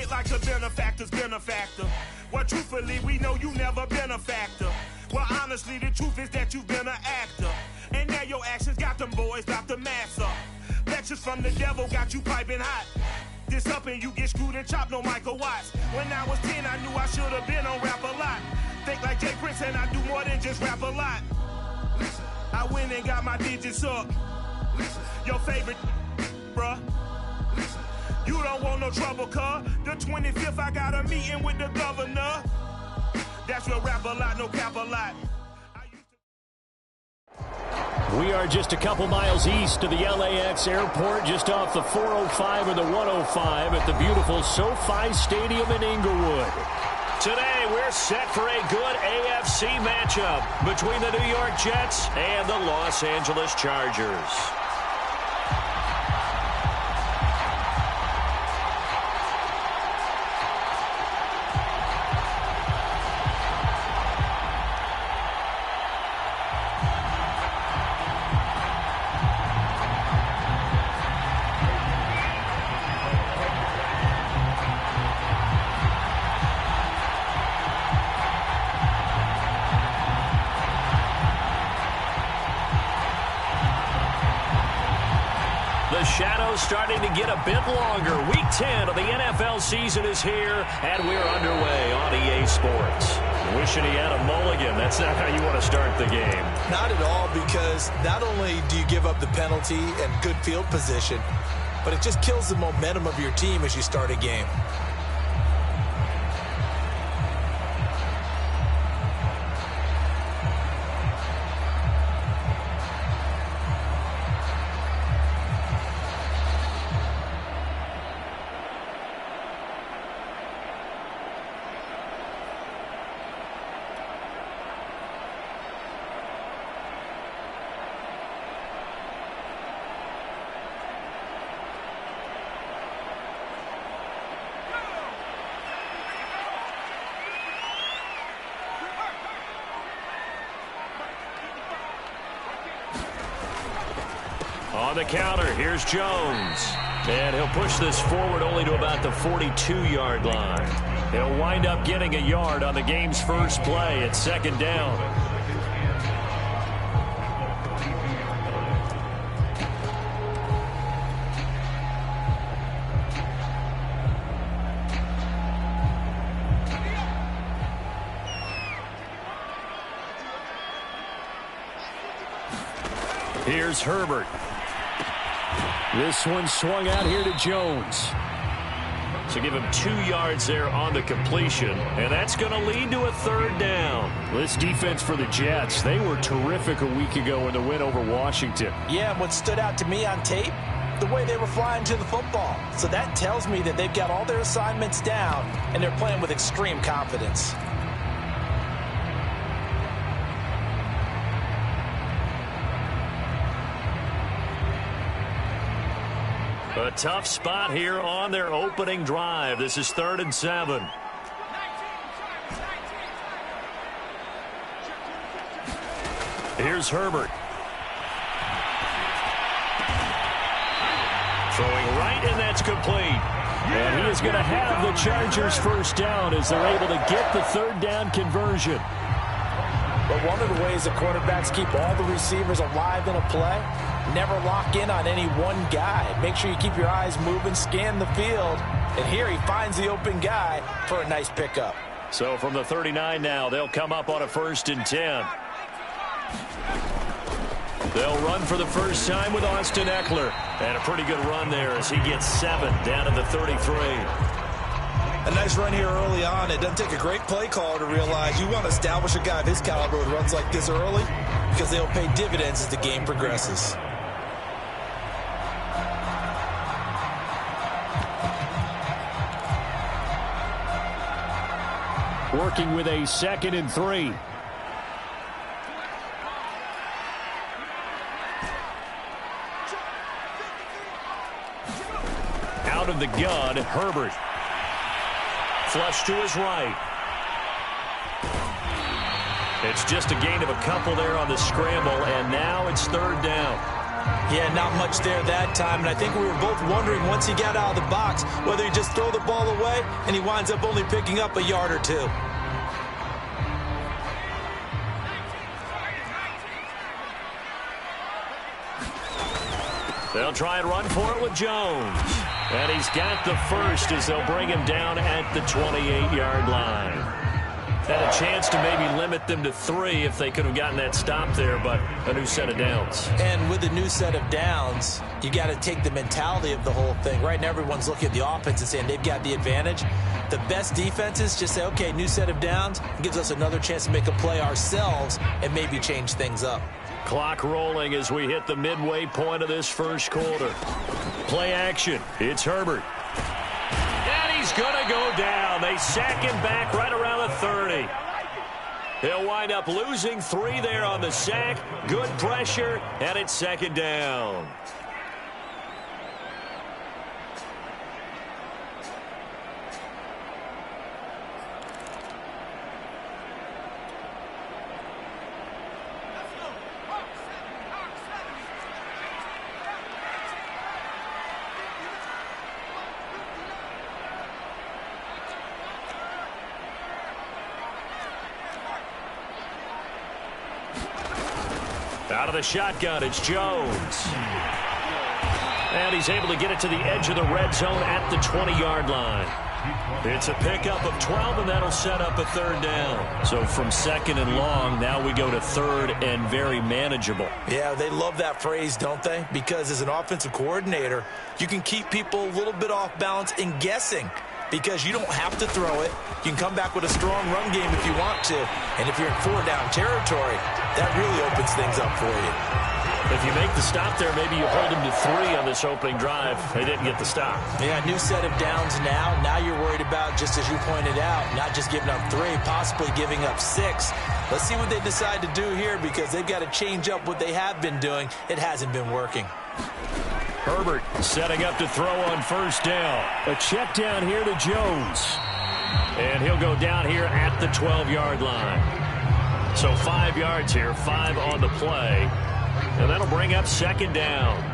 it like a benefactor's benefactor. Well, truthfully, we know you never been a factor. Well, honestly, the truth is that you've been an actor. And now your actions got them boys about to mass up. Lectures from the devil got you piping hot. This up and you get screwed and chopped, no Michael Watts. When I was 10, I knew I should have been on Rap a Lot. Think like Jay Prince and I do more than just rap a lot. I went and got my digits up. Your favorite, bruh. You don't want no trouble, cuz. The 25th, I got a meeting with the governor. That's real Rap a Lot, no cap a lot. We are just a couple miles east of the LAX airport, just off the 405 or the 105 at the beautiful SoFi Stadium in Inglewood. Today, we're set for a good AFC matchup between the New York Jets and the Los Angeles Chargers. Shadows starting to get a bit longer. Week 10 of the NFL season is here, and we're underway on EA Sports. Wishing he had a mulligan. That's not how you want to start the game. Not at all, because not only do you give up the penalty and good field position, but it just kills the momentum of your team as you start a game. On the counter, here's Jones. And he'll push this forward only to about the 42-yard line. He'll wind up getting a yard on the game's first play at second down. Here's Herbert. This one swung out here to Jones. So give him 2 yards there on the completion, and that's going to lead to a third down. This defense for the Jets, they were terrific a week ago in the win over Washington. Yeah, and what stood out to me on tape, the way they were flying to the football. So that tells me that they've got all their assignments down, and they're playing with extreme confidence. A tough spot here on their opening drive. This is 3rd and 7. Here's Herbert. Throwing right, and that's complete. And he is going to have the Chargers first down as they're able to get the third down conversion. But one of the ways the quarterbacks keep all the receivers alive in a play, never lock in on any one guy. Make sure you keep your eyes moving, scan the field. And here he finds the open guy for a nice pickup. So from the 39 now, they'll come up on a 1st and 10. They'll run for the first time with Austin Eckler. And a pretty good run there as he gets 7 down to the 33. A nice run here early on. It doesn't take a great play caller to realize you want to establish a guy of his caliber with runs like this early, because they'll pay dividends as the game progresses. Working with a 2nd and 3. Out of the gun, Herbert. Flush to his right. It's just a gain of a couple there on the scramble, and now it's 3rd down. Yeah, not much there that time, and I think we were both wondering once he got out of the box whether he'd just throw the ball away, and he winds up only picking up a yard or two. They'll try and run for it with Jones. And he's got the first as they'll bring him down at the 28-yard line. Had a chance to maybe limit them to 3 if they could have gotten that stop there, but a new set of downs. And with a new set of downs, you got to take the mentality of the whole thing. Right now, everyone's looking at the offense and saying they've got the advantage. The best defenses just say, okay, new set of downs. It gives us another chance to make a play ourselves and maybe change things up. Clock rolling as we hit the midway point of this first quarter. Play action. It's Herbert. And he's going to go down. They sack him back right around the 30. He'll wind up losing 3 there on the sack. Good pressure, and it's second down. Out of the shotgun, it's Jones. And he's able to get it to the edge of the red zone at the 20-yard line. It's a pickup of 12, and that'll set up a third down. So from second and long, now we go to third and very manageable. Yeah, they love that phrase, don't they? Because as an offensive coordinator, you can keep people a little bit off balance and guessing. Because you don't have to throw it. You can come back with a strong run game if you want to. And if you're in 4-down territory, that really opens things up for you. If you make the stop there, maybe you hold them to 3 on this opening drive. They didn't get the stop. Yeah, new set of downs now. Now you're worried about, just as you pointed out, not just giving up 3, possibly giving up 6. Let's see what they decide to do here because they've got to change up what they have been doing. It hasn't been working. Herbert setting up to throw on first down. A check down here to Jones. And he'll go down here at the 12-yard line. So 5 yards here, 5 on the play. And that'll bring up second down.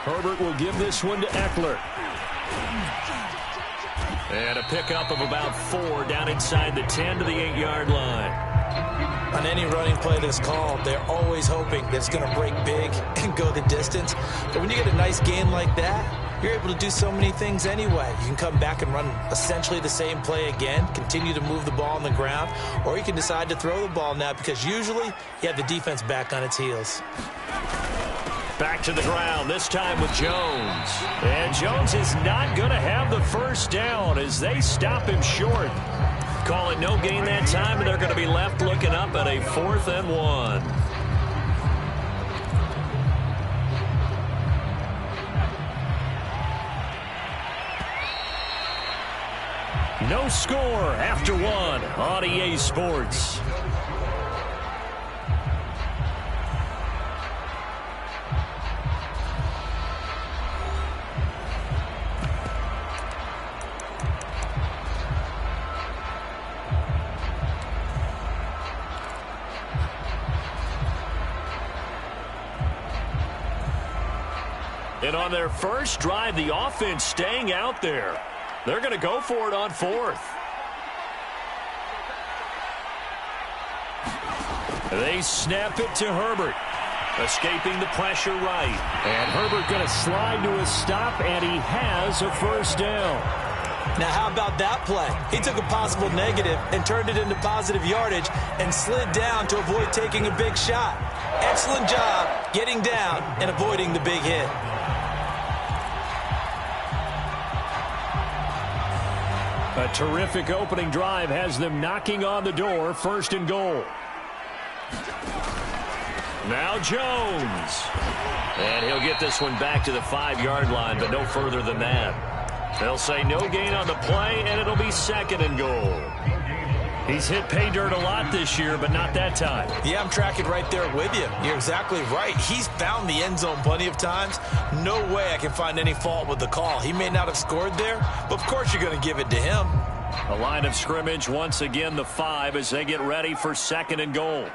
Herbert will give this one to Eckler. And a pickup of about 4 down inside the 10 to the 8-yard line. On any running play that's called, they're always hoping that it's going to break big and go the distance. But when you get a nice gain like that, you're able to do so many things anyway. You can come back and run essentially the same play again, continue to move the ball on the ground, or you can decide to throw the ball now because usually you have the defense back on its heels. Back to the ground, this time with Jones. And Jones is not going to have the first down as they stop him short. Call it no gain that time, and they're going to be left looking up at a 4th and 1. No score after 1 on EA Sports. And on their first drive, the offense staying out there. They're going to go for it on 4th. They snap it to Herbert. Escaping the pressure right. And Herbert going to slide to a stop, and he has a first down. Now, how about that play? He took a possible negative and turned it into positive yardage and slid down to avoid taking a big shot. Excellent job getting down and avoiding the big hit. A terrific opening drive has them knocking on the door, 1st and goal. Now Jones. And he'll get this one back to the 5-yard line, but no further than that. They'll say no gain on the play, and it'll be 2nd and goal. He's hit pay dirt a lot this year, but not that time. Yeah, I'm tracking right there with you. You're exactly right. He's found the end zone plenty of times. No way I can find any fault with the call. He may not have scored there, but of course you're going to give it to him. A line of scrimmage, once again, the 5 as they get ready for 2nd and goal.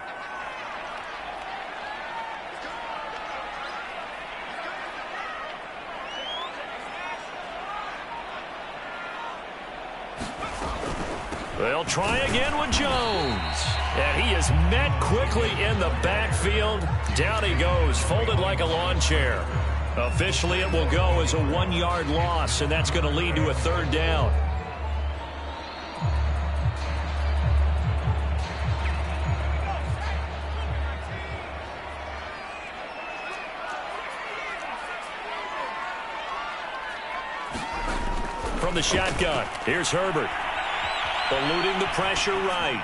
They'll try again with Jones. And he is met quickly in the backfield. Down he goes, folded like a lawn chair. Officially, it will go as a 1-yard loss, and that's going to lead to a 3rd down. From the shotgun, here's Herbert. Eluding the pressure right.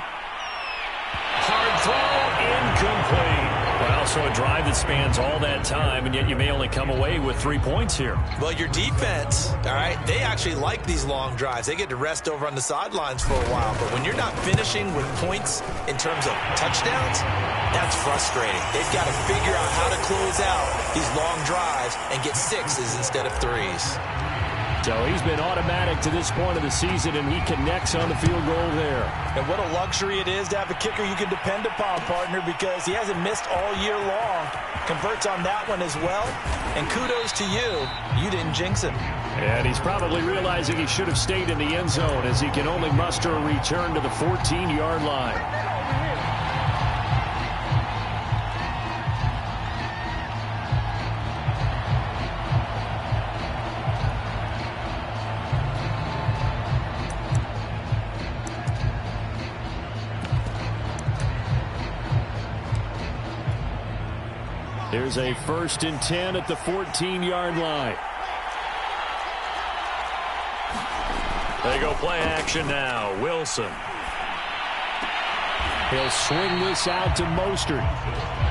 Hard throw, incomplete. Well, so a drive that spans all that time, and yet you may only come away with 3 points here. Well, your defense, all right, they actually like these long drives. They get to rest over on the sidelines for a while. But when you're not finishing with points in terms of touchdowns, that's frustrating. They've got to figure out how to close out these long drives and get 6s instead of 3s. So he's been automatic to this point of the season, and he connects on the field goal there. And what a luxury it is to have a kicker you can depend upon, partner, because he hasn't missed all year long. Converts on that one as well. And kudos to you. You didn't jinx him. And he's probably realizing he should have stayed in the end zone as he can only muster a return to the 14-yard line. Here's a 1st and 10 at the 14-yard line. They go play action now. Wilson. He'll swing this out to Mostert.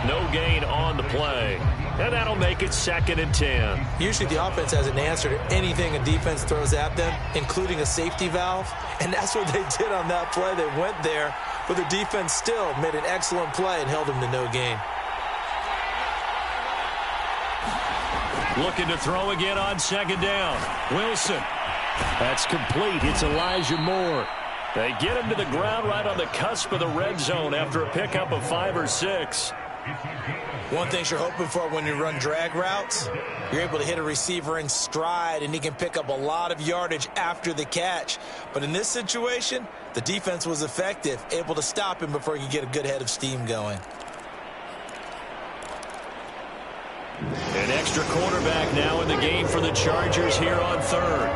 No gain on the play. And that'll make it 2nd and 10. Usually the offense has an answer to anything a defense throws at them, including a safety valve. And that's what they did on that play. They went there, but the defense still made an excellent play and held them to no gain. Looking to throw again on 2nd down. Wilson. That's complete. It's Elijah Moore. They get him to the ground right on the cusp of the red zone after a pickup of 5 or 6. One thing you're hoping for when you run drag routes, you're able to hit a receiver in stride, and he can pick up a lot of yardage after the catch. But in this situation, the defense was effective, able to stop him before he could get a good head of steam going. An extra quarterback now in the game for the Chargers here on 3rd.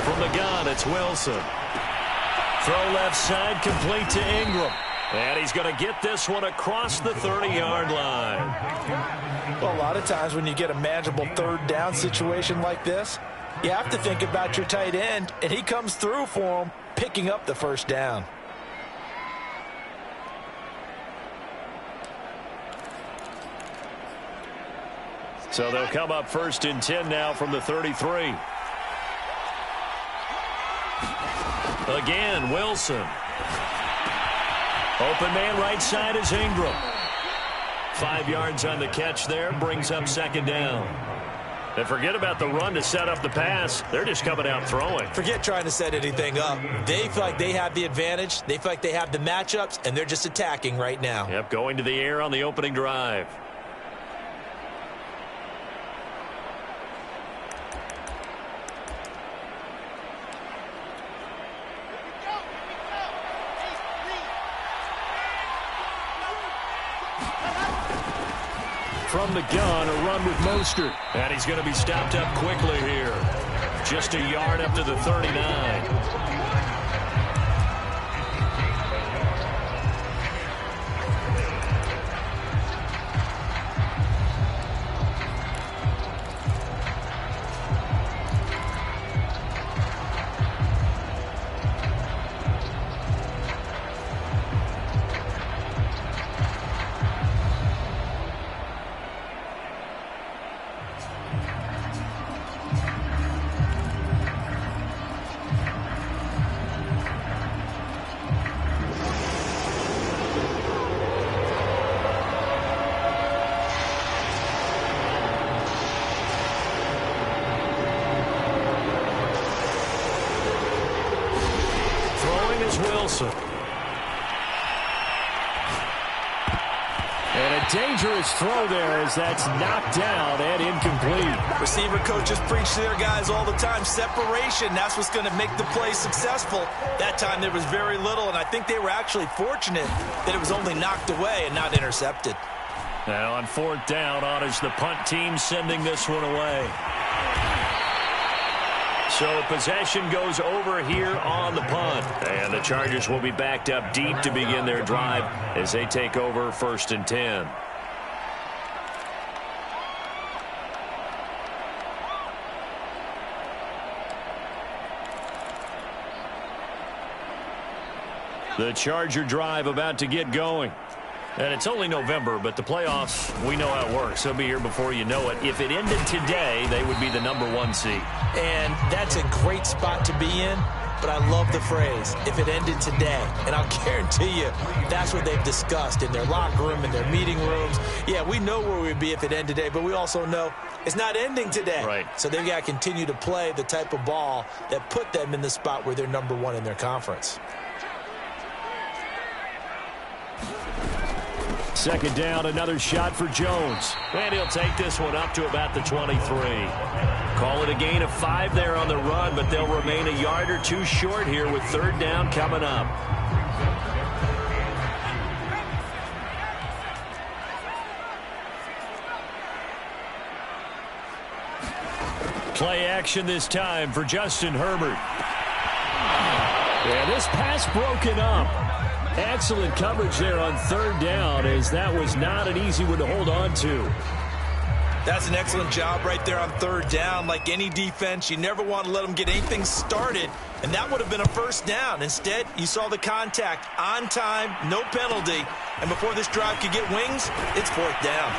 From the gun, it's Wilson. Throw left side, complete to Ingram. And he's going to get this one across the 30-yard line. Well, a lot of times when you get a manageable 3rd down situation like this, you have to think about your tight end, and he comes through for him, picking up the 1st down. So they'll come up 1st and 10 now from the 33. Again, Wilson. Open man right side is Ingram. 5 yards on the catch there, brings up 2nd down. And forget about the run to set up the pass. They're just coming out throwing. Forget trying to set anything up. They feel like they have the advantage. They feel like they have the matchups, and they're just attacking right now. Yep, going to the air on the opening drive. From the gun, a run with Mostert. And he's going to be stopped up quickly here. Just a yard up to the 39. throwing is Wilson. And a dangerous throw there as that's knocked down and incomplete. Receiver coaches preach to their guys all the time. Separation, that's what's going to make the play successful. That time there was very little, and I think they were actually fortunate that it was only knocked away and not intercepted. Now on fourth down, honors the punt team sending this one away. So possession goes over here on the punt. And the Chargers will be backed up deep to begin their drive as they take over 1st and 10. The Charger drive about to get going. And it's only November, but the playoffs, we know how it works. They'll be here before you know it. If it ended today, they would be the #1 seed. And that's a great spot to be in, but I love the phrase, if it ended today. And I'll guarantee you, that's what they've discussed in their locker room, in their meeting rooms. Yeah, we know where we'd be if it ended today, but we also know it's not ending today. Right. So they've got to continue to play the type of ball that put them in the spot where they're #1 in their conference. Second down, another shot for Jones. And he'll take this one up to about the 23. Call it a gain of 5 there on the run, but they'll remain a yard or two short here with 3rd down coming up. Play action this time for Justin Herbert. Yeah, this pass broken up. Excellent coverage there on 3rd down, as that was not an easy one to hold on to. That's an excellent job right there on 3rd down. Like any defense, you never want to let them get anything started, and that would have been a 1st down. Instead, you saw the contact on time, no penalty, and before this drive could get wings, it's 4th down.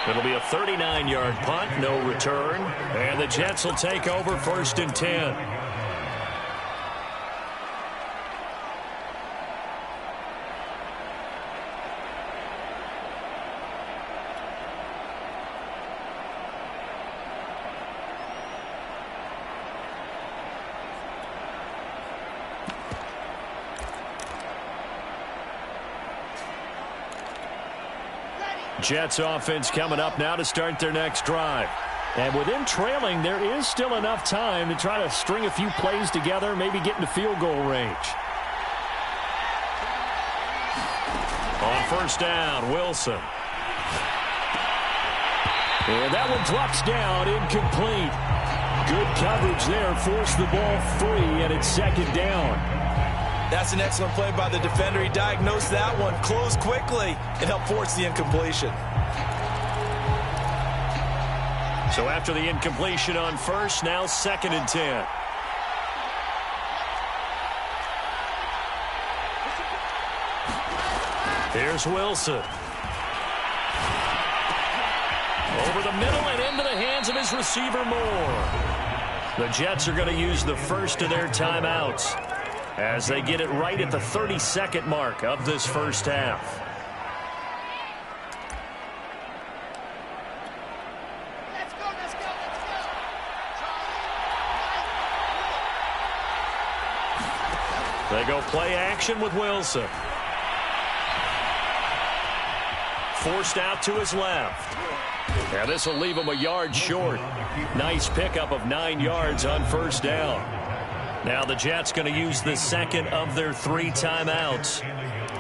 It'll be a 39-yard punt, no return, and the Jets will take over 1st and 10. Jets offense coming up now to start their next drive. And with them trailing, there is still enough time to try to string a few plays together, maybe get into field goal range. On 1st down, Wilson. And that one drops down, incomplete. Good coverage there, forced the ball free, and it's 2nd down. That's an excellent play by the defender. He diagnosed that one, closed quickly, and helped force the incompletion. So after the incompletion on 1st, now 2nd and 10. Here's Wilson. Over the middle and into the hands of his receiver Moore. The Jets are going to use the first of their timeouts as they get it right at the 32nd mark of this 1st half. They go play action with Wilson. Forced out to his left. Now this will leave him a yard short. Nice pickup of 9 yards on 1st down. Now the Jets going to use the 2nd of their 3 timeouts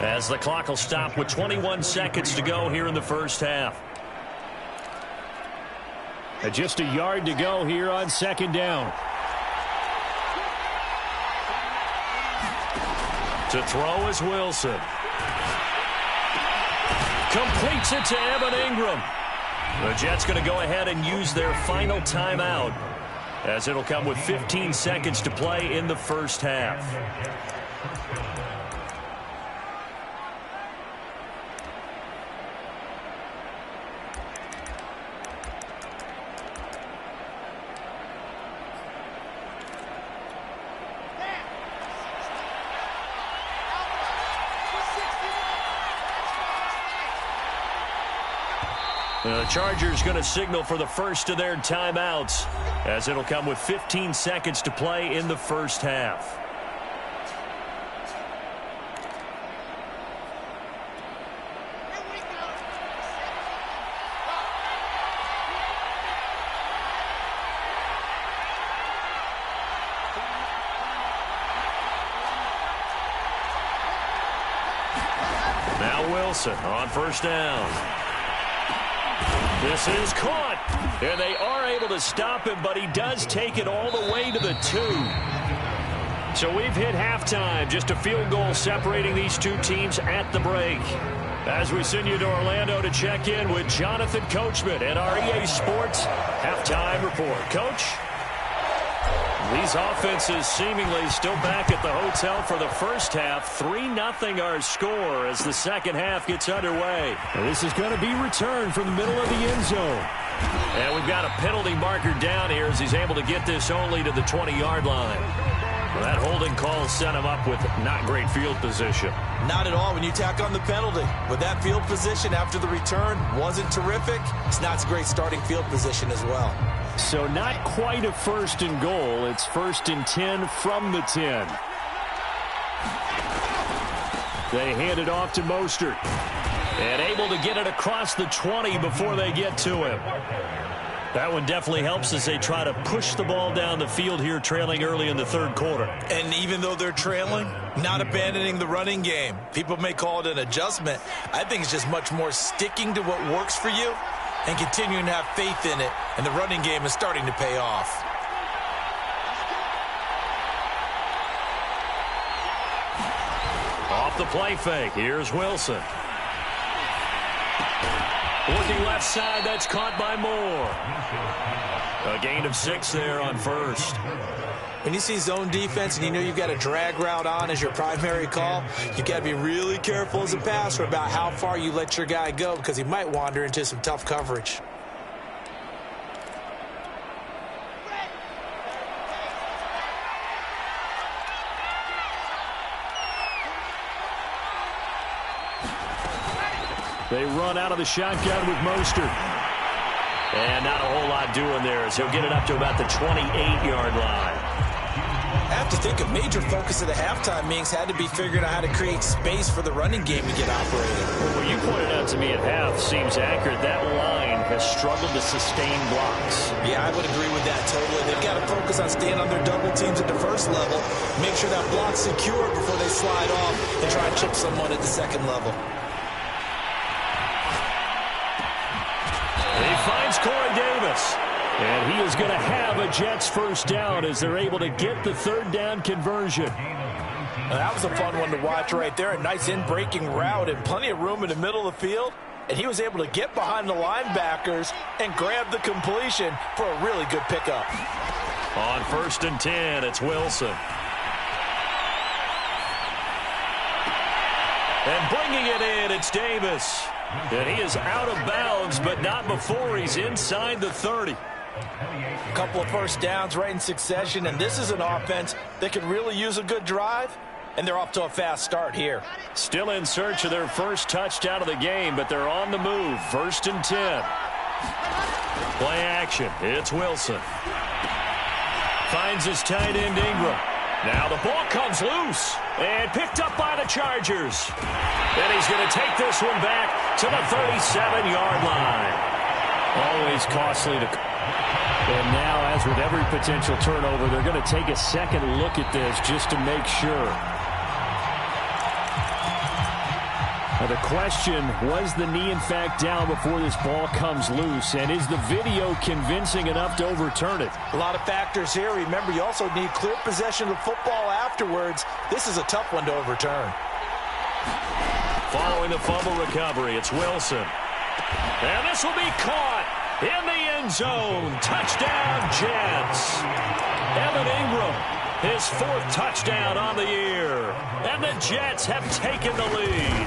as the clock will stop with 21 seconds to go here in the 1st half. And just a yard to go here on 2nd down. To throw is Wilson. Completes it to Evan Ingram. The Jets going to go ahead and use their final timeout as it'll come with 15 seconds to play in the 1st half. The Chargers going to signal for the first of their timeouts as it'll come with 15 seconds to play in the 1st half. Now Wilson on first down. This is caught. And they are able to stop him, but he does take it all the way to the 2. So we've hit halftime. Just a field goal separating these two teams at the break. As we send you to Orlando to check in with Jonathan Coachman at our EA Sports Halftime Report. Coach? These offenses seemingly still back at the hotel for the first half. 3-0 our score as the second half gets underway. And this is going to be returned from the middle of the end zone. And we've got a penalty marker down here as he's able to get this only to the 20-yard line. Well, that holding call set him up with not great field position. Not at all when you tack on the penalty. With that field position after the return wasn't terrific, it's not a great starting field position as well. So not quite a first and goal. It's 1st and 10 from the 10. They hand it off to Mostert. And able to get it across the 20 before they get to him. That one definitely helps as they try to push the ball down the field here, trailing early in the third quarter. And even though they're trailing, not abandoning the running game. People may call it an adjustment. I think it's just much more sticking to what works for you and continuing to have faith in it. And the running game is starting to pay off. Off the play fake, here's Wilson. Looking left side, that's caught by Moore. A gain of 6 there on first. When you see zone defense and you know you've got a drag route on as your primary call, you've got to be really careful as a passer about how far you let your guy go because he might wander into some tough coverage. They run out of the shotgun with Mostert. And not a whole lot doing there as he'll get it up to about the 28-yard line. I have to think a major focus of the halftime meetings had to be figuring out how to create space for the running game to get operating. Well, what you pointed out to me at half seems accurate. That line has struggled to sustain blocks. Yeah, I would agree with that totally. They've got to focus on staying on their double teams at the first level, make sure that block's secure before they slide off and try and chip someone at the second level. He finds Corey Davis. And he is going to have a Jets first down as they're able to get the third down conversion. That was a fun one to watch right there. A nice in-breaking route and plenty of room in the middle of the field. And he was able to get behind the linebackers and grab the completion for a really good pickup. On 1st and 10, it's Wilson. And bringing it in, it's Davis. And he is out of bounds, but not before he's inside the 30. A couple of first downs right in succession, and this is an offense that can really use a good drive, and they're off to a fast start here. Still in search of their first touchdown of the game, but they're on the move. 1st and 10. Play action. It's Wilson. Finds his tight end Ingram. Now the ball comes loose and picked up by the Chargers. And he's going to take this one back to the 37-yard line. Always costly to... And now, as with every potential turnover, they're going to take a second look at this just to make sure. Now the question, was the knee in fact down before this ball comes loose? And is the video convincing enough to overturn it? A lot of factors here. Remember, you also need clear possession of the football afterwards. This is a tough one to overturn. Following the fumble recovery, it's Wilson. And this will be caught in the end zone. Touchdown, Jets. Evan Ingram, his 4th touchdown on the year. And the Jets have taken the lead.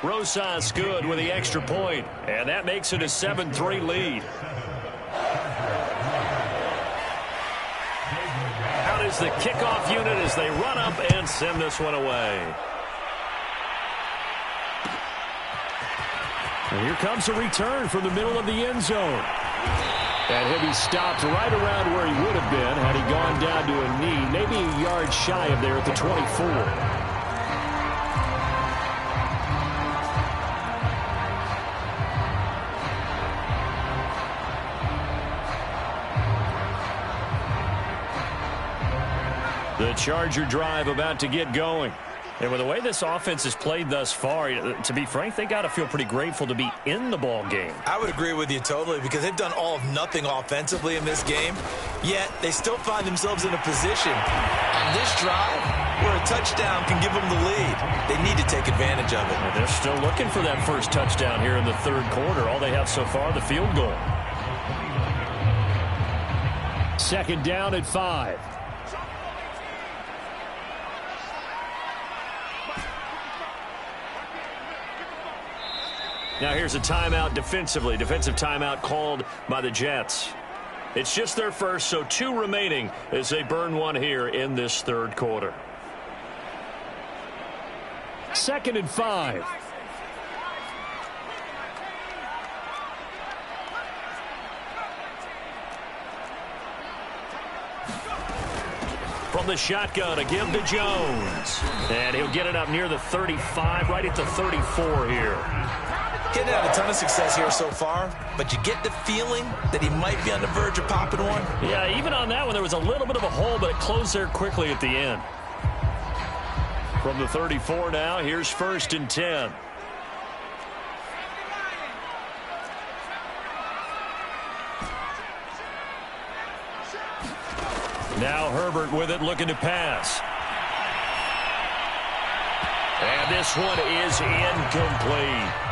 Rosas good with the extra point, and that makes it a 7-3 lead. Out is the kickoff unit as they run up and send this one away. And here comes a return from the middle of the end zone. And he'll be stopped right around where he would have been had he gone down to a knee, maybe a yard shy of there at the 24. The Charger drive about to get going. And with the way this offense has played thus far, to be frank, they got to feel pretty grateful to be in the ball game. I would agree with you totally because they've done all of nothing offensively in this game, yet they still find themselves in a position on this drive where a touchdown can give them the lead. They need to take advantage of it. And they're still looking for that first touchdown here in the third quarter. All they have so far, the field goal. Second down at 5. Now here's a timeout defensively. Defensive timeout called by the Jets. It's just their first, so 2 remaining as they burn one here in this third quarter. Second and 5. From the shotgun, a give to Jones. And he'll get it up near the 35, right at the 34 here. Getting out a ton of success here so far, but you get the feeling that he might be on the verge of popping one. Yeah, even on that one, there was a little bit of a hole, but it closed there quickly at the end. From the 34 now, here's first and 10. Now Herbert with it, looking to pass. And this one is incomplete.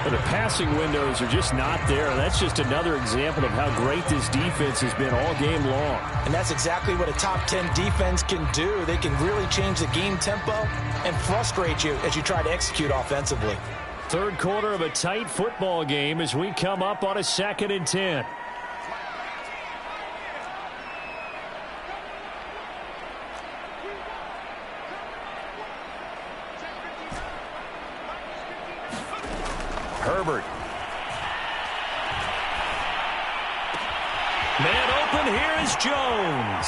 But the passing windows are just not there. That's just another example of how great this defense has been all game long. And that's exactly what a top 10 defense can do. They can really change the game tempo and frustrate you as you try to execute offensively. Third quarter of a tight football game as we come up on a second and 10. Herbert. Man open, here is Jones.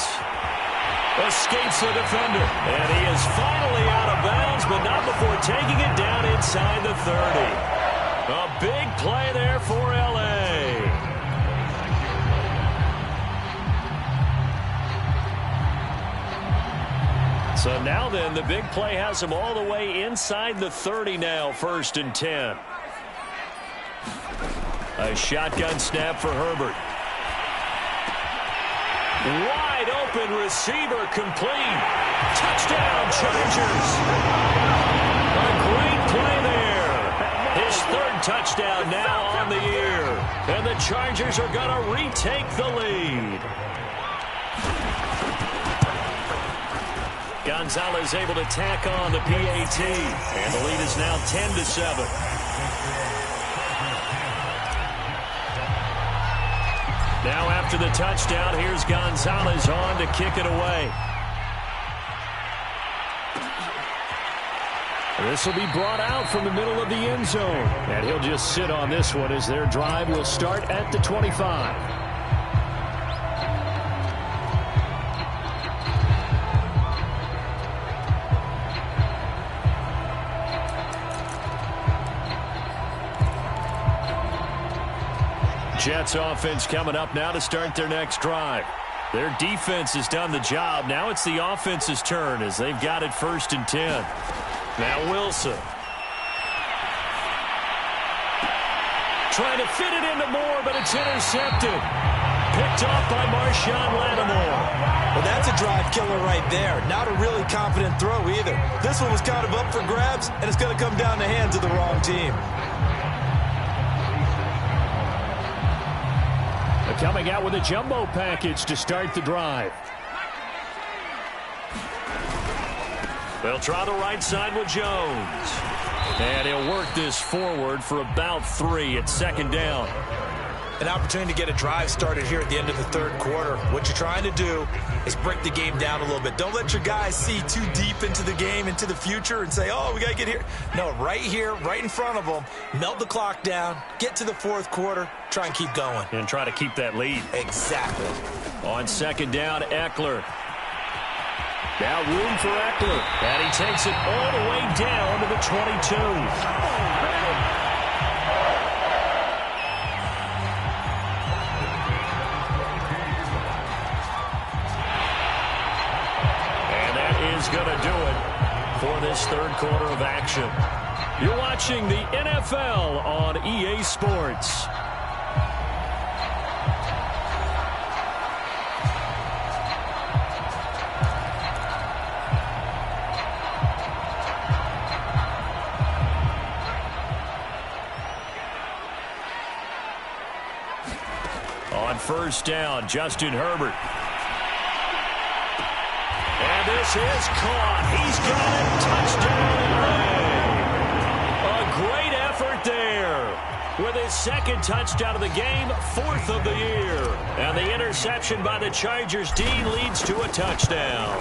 Escapes the defender. And he is finally out of bounds, but not before taking it down inside the 30. A big play there for L.A. So now then, the big play has him all the way inside the 30 now, first and 10. A shotgun snap for Herbert. Wide open receiver complete. Touchdown Chargers. A great play there. His third touchdown now on the year. And the Chargers are going to retake the lead. Gonzalez able to tack on the PAT. And the lead is now 10-7. Now after the touchdown, here's Gonzalez on to kick it away. This will be brought out from the middle of the end zone. And he'll just sit on this one as their drive will start at the 25. Jets offense coming up now to start their next drive. Their defense has done the job. Now it's the offense's turn as they've got it first and 10. Now Wilson. Trying to fit it into Moore, but it's intercepted. Picked off by Marshawn Lattimore. Well, that's a drive killer right there. Not a really confident throw either. This one was kind of up for grabs, and it's going to come down the hands of the wrong team. Coming out with a jumbo package to start the drive. They'll try the right side with Jones. And he'll work this forward for about 3 at second down. An opportunity to get a drive started here at the end of the third quarter. What you're trying to do is break the game down a little bit. Don't let your guys see too deep into the game, into the future, and say, oh, we got to get here. No, right here, right in front of them, melt the clock down, get to the fourth quarter, try and keep going. And try to keep that lead. Exactly. On second down, Eckler. Now room for Eckler. And he takes it all the way down to the 22. Going to do it for this third quarter of action. You're watching the NFL on EA Sports. On first down, Justin Herbert. And this is caught. He's got it. Touchdown. A great effort there. With his second touchdown of the game, fourth of the year. And the interception by the Chargers D leads to a touchdown.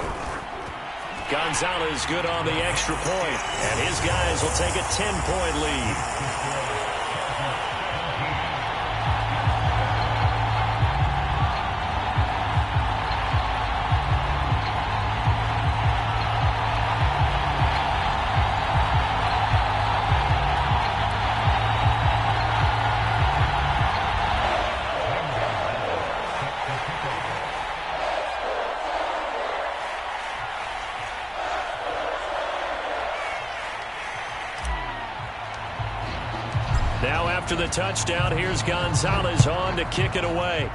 Gonzalez good on the extra point, and his guys will take a 10-point lead. Now after the touchdown, here's Gonzalez on to kick it away.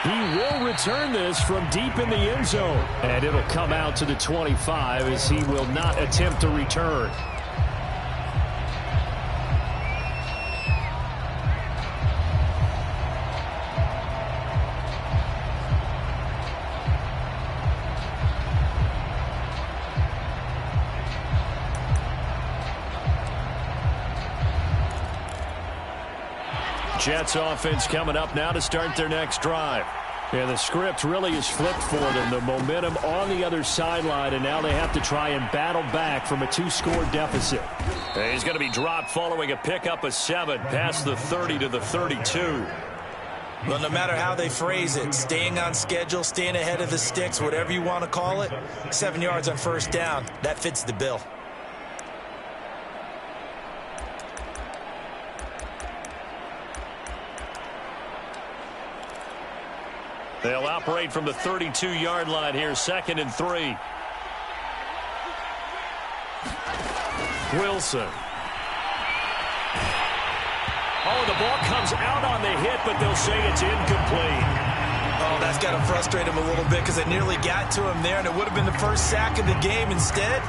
He will return this from deep in the end zone. And it'll come out to the 25 as he will not attempt to return. Jets offense coming up now to start their next drive. Yeah, the script really is flipped for them. The momentum on the other sideline, and now they have to try and battle back from a 2-score deficit. He's going to be dropped following a pickup of 7 past the 30 to the 32. Well, no matter how they phrase it, staying on schedule, staying ahead of the sticks, whatever you want to call it, 7 yards on first down, that fits the bill. They'll operate from the 32-yard line here, 2nd and 3. Wilson. Oh, the ball comes out on the hit, but they'll say it's incomplete. Oh, that's got to frustrate him a little bit because they nearly got to him there, and it would have been the first sack of the game. Instead,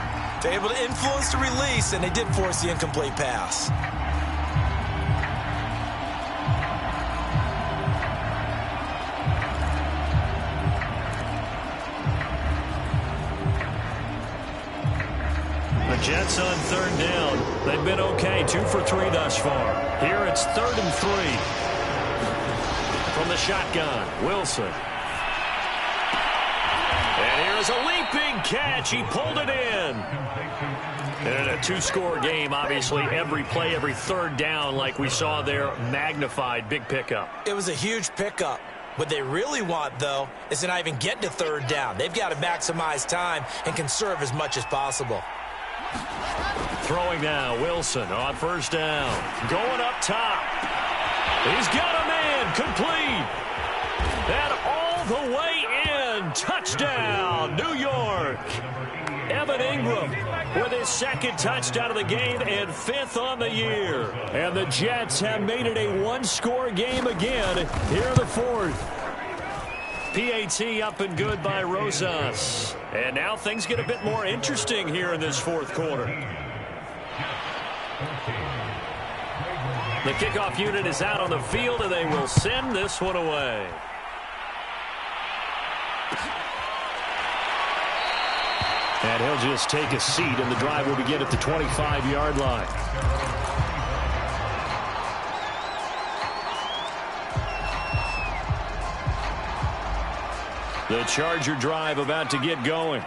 they're able to influence the release, and they did force the incomplete pass. Jets on third down. They've been okay, 2 for 3 thus far. Here it's 3rd and 3. From the shotgun, Wilson. And here's a leaping catch. He pulled it in. And in a 2-score game, obviously, every play, every third down, like we saw there, magnified. Big pickup. It was a huge pickup. What they really want, though, is to not even get to third down. They've got to maximize time and conserve as much as possible. Throwing now, Wilson on first down. Going up top. He's got a man, complete. And all the way in. Touchdown, New York. Evan Ingram with his 2nd touchdown of the game and 5th on the year. And the Jets have made it a 1-score game again here in the 4th. PAT up and good by Rosas. And now things get a bit more interesting here in this 4th quarter. The kickoff unit is out on the field, and they will send this one away. And he'll just take a seat, and the drive will begin at the 25-yard line. The Charger drive about to get going.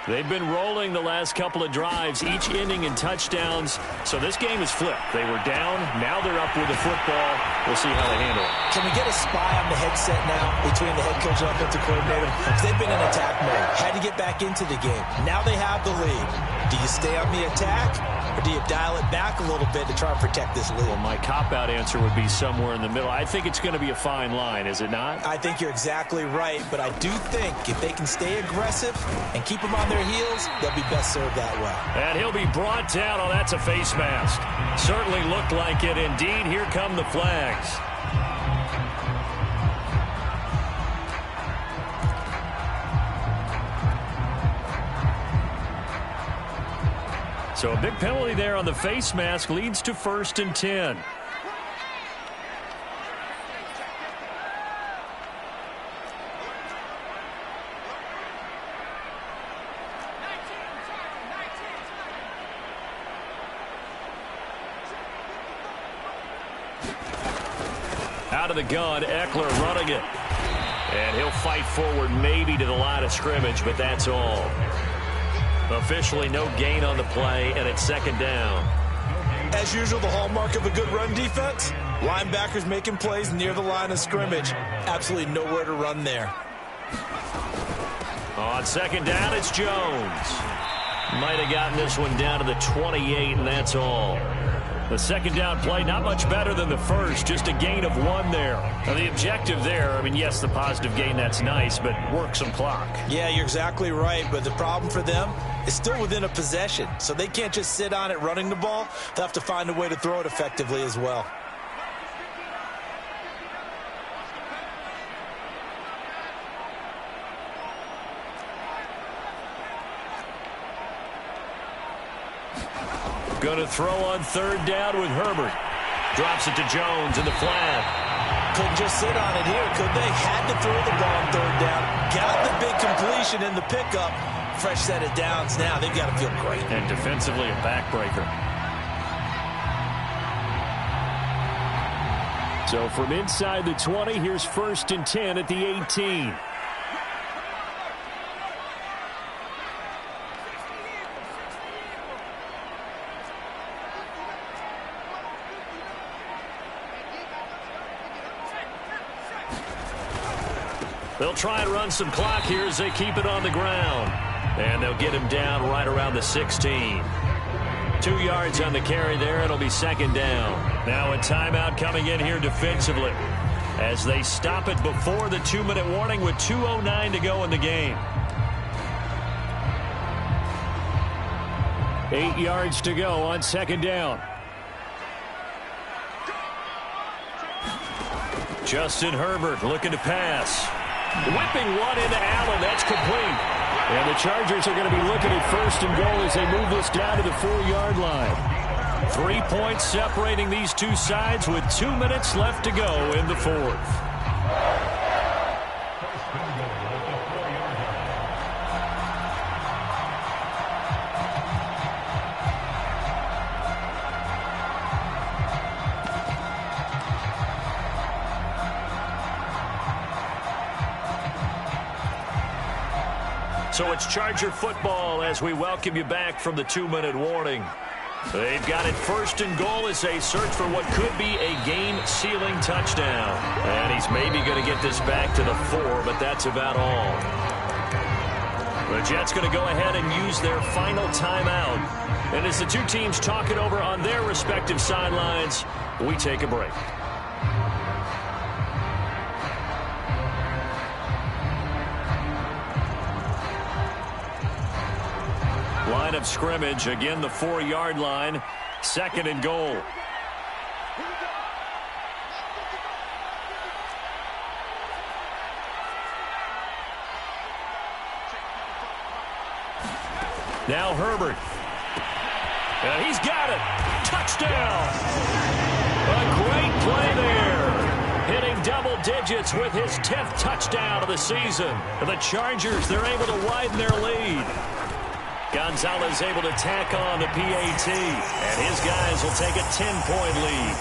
They've been rolling the last couple of drives, each ending in touchdowns. So this game is flipped. They were down. Now they're up with the football. We'll see how they handle it. Can we get a spy on the headset now between the head coach and offensive coordinator? Because they've been in attack mode. Had to get back into the game. Now they have the lead. Do you stay on the attack, or do you dial it back a little bit to try and protect this lead? Well, my cop-out answer would be somewhere in the middle. I think it's going to be a fine line, is it not? I think you're exactly right, but I do think if they can stay aggressive and keep them on their heels, they'll be best served that way. And he'll be brought down. Oh, that's a face mask. Certainly looked like it. Indeed, here come the flags. So a big penalty there on the face mask leads to 1st and 10. Out of the gun, Eckler running it. And he'll fight forward maybe to the line of scrimmage, but that's all. Officially no gain on the play, and it's 2nd down. As usual, the hallmark of a good run defense, linebackers making plays near the line of scrimmage. Absolutely nowhere to run there. On 2nd down, it's Jones. Might have gotten this one down to the 28, and that's all. The 2nd down play, not much better than the first, just a gain of 1 there. Now, the objective there, I mean, yes, the positive gain, that's nice, but work some clock. Yeah, you're exactly right, but the problem for them is still within a possession, so they can't just sit on it running the ball. They'll have to find a way to throw it effectively as well. Going to throw on 3rd down with Herbert. Drops it to Jones in the flat. Couldn't just sit on it here, could they? Had to throw the ball on 3rd down. Got the big completion in the pickup. Fresh set of downs now. They've got to feel great. And defensively a backbreaker. So from inside the 20, here's 1st and 10 at the 18. They'll try and run some clock here as they keep it on the ground. And they'll get him down right around the 16. 2 yards on the carry there. It'll be 2nd down. Now a timeout coming in here defensively as they stop it before the 2-minute warning with 2:09 to go in the game. 8 yards to go on 2nd down. Justin Herbert looking to pass. Whipping one into Allen. That's complete. And the Chargers are going to be looking at 1st and goal as they move this down to the 4-yard line. 3 points separating these two sides with 2 minutes left to go in the 4th. So it's Charger football as we welcome you back from the 2-minute warning. They've got it 1st and goal as they search for what could be a game-sealing touchdown. And he's maybe going to get this back to the 4, but that's about all. The Jets going to go ahead and use their final timeout. And as the two teams talk it over on their respective sidelines, we take a break. Line of scrimmage, again the 4-yard line, 2nd and goal. Now Herbert. And he's got it. Touchdown. A great play there. Hitting double digits with his 10th touchdown of the season. The Chargers, they're able to widen their lead. Gonzalez able to tack on the PAT, and his guys will take a 10-point lead.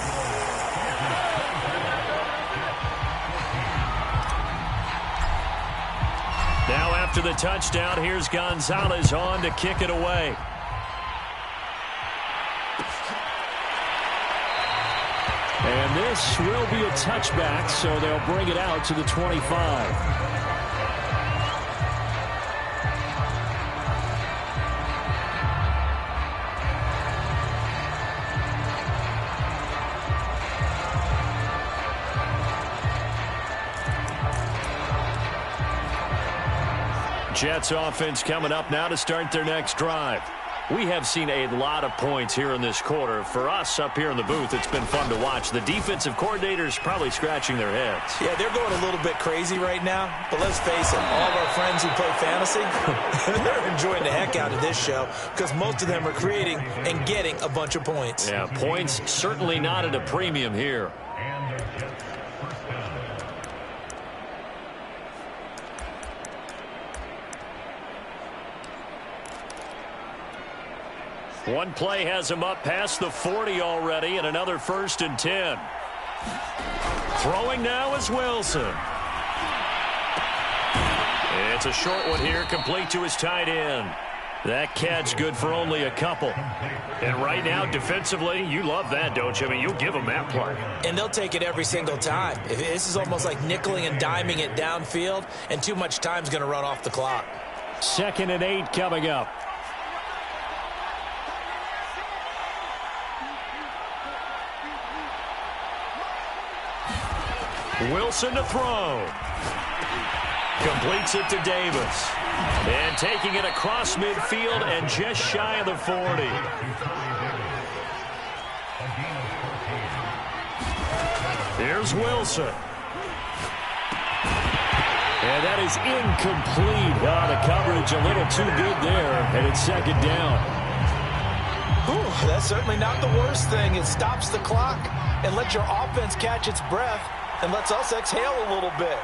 Now after the touchdown, here's Gonzalez on to kick it away. And this this will be a touchback, so they'll bring it out to the 25. Jets offense coming up now to start their next drive. We have seen a lot of points here in this quarter. For us up here in the booth, it's been fun to watch. The defensive coordinators probably scratching their heads. Yeah, they're going a little bit crazy right now. But let's face it, all of our friends who play fantasy, they're enjoying the heck out of this show because most of them are creating and getting a bunch of points. Yeah, points certainly not at a premium here. One play has him up past the 40 already, and another 1st and 10. Throwing now is Wilson. It's a short one here, complete to his tight end. That catch good for only a couple. And right now, defensively, you love that, don't you? I mean, you'll give them that play. And they'll take it every single time. This is almost like nickeling and diming it downfield, and too much time's going to run off the clock. 2nd and 8 coming up. Wilson to throw. Completes it to Davis. And taking it across midfield and just shy of the 40. Here's Wilson. And that is incomplete. The coverage a little too good there, and it's 2nd down. Ooh, that's certainly not the worst thing. It stops the clock and lets your offense catch its breath and lets us exhale a little bit.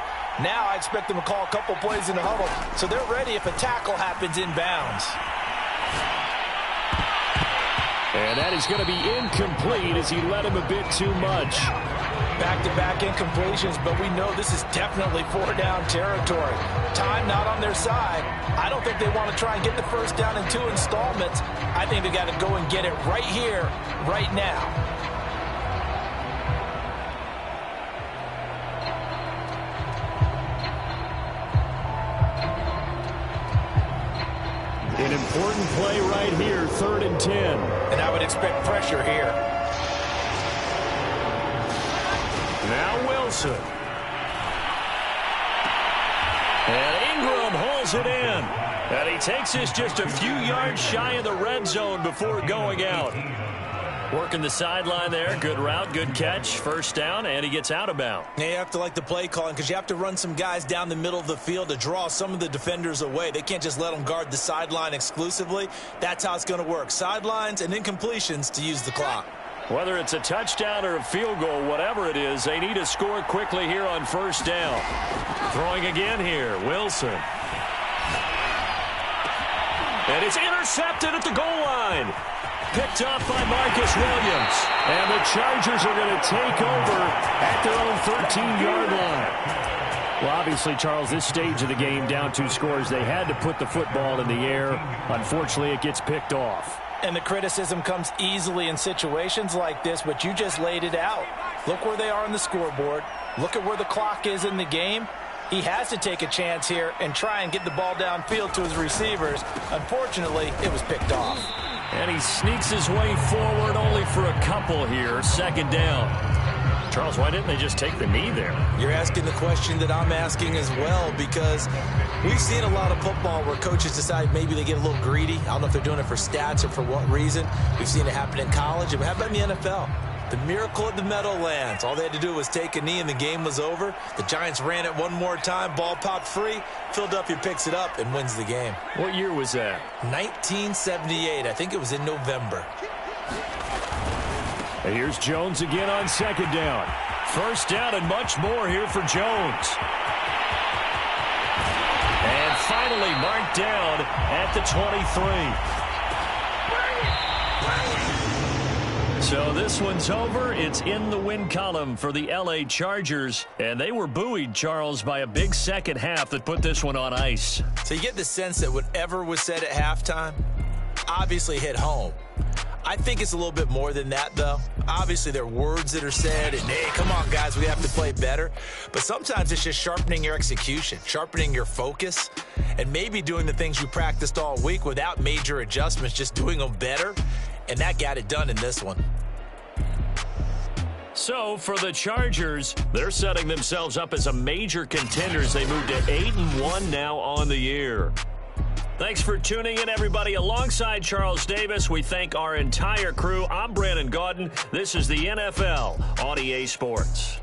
Now I expect them to call a couple plays in the huddle, so they're ready if a tackle happens inbounds. And that is going to be incomplete as he let him a bit too much. Back-to-back incompletions, but we know this is definitely 4-down territory. Time not on their side. I don't think they want to try and get the first down in 2 installments. I think they got to go and get it right here, right now. An important play right here, 3rd and 10. And I would expect pressure here. Now Wilson. And Ingram hauls it in. And he takes this just a few yards shy of the red zone before going out. Working the sideline there. Good route, good catch. 1st down, and he gets out of bounds. Yeah, you have to like the play calling because you have to run some guys down the middle of the field to draw some of the defenders away. They can't just let them guard the sideline exclusively. That's how it's going to work. Sidelines and incompletions to use the clock. Whether it's a touchdown or a field goal, whatever it is, they need to score quickly here on 1st down. Throwing again here, Wilson. And it's intercepted at the goal line. Picked off by Marcus Williams. And the Chargers are going to take over at their own 13-yard line. Well, obviously, Charles, this stage of the game, down 2 scores, they had to put the football in the air. Unfortunately, it gets picked off. And the criticism comes easily in situations like this, but you just laid it out. Look where they are on the scoreboard. Look at where the clock is in the game. He has to take a chance here and try and get the ball downfield to his receivers. Unfortunately, it was picked off. And he sneaks his way forward only for a couple here. 2nd down. Charles, why didn't they just take the knee there? You're asking the question that I'm asking as well, because we've seen a lot of football where coaches decide maybe they get a little greedy. I don't know if they're doing it for stats or for what reason. We've seen it happen in college. How about in the NFL? The miracle at the Meadowlands. All they had to do was take a knee and the game was over. The Giants ran it one more time. Ball popped free. Philadelphia picks it up and wins the game. What year was that? 1978. I think it was in November. And here's Jones again on 2nd down. 1st down and much more here for Jones. And finally marked down at the 23. So this one's over. It's in the win column for the L.A. Chargers. And they were buoyed, Charles, by a big second half that put this one on ice. So you get the sense that whatever was said at halftime obviously hit home. I think it's a little bit more than that, though. Obviously, there are words that are said, and, hey, come on, guys, we have to play better. But sometimes it's just sharpening your execution, sharpening your focus, and maybe doing the things you practiced all week without major adjustments, just doing them better. And that got it done in this one. So, for the Chargers, they're setting themselves up as a major contender as they move to 8-1 now on the year. Thanks for tuning in, everybody. Alongside Charles Davis, we thank our entire crew. I'm Brandon Gaudin. This is the NFL on EA Sports.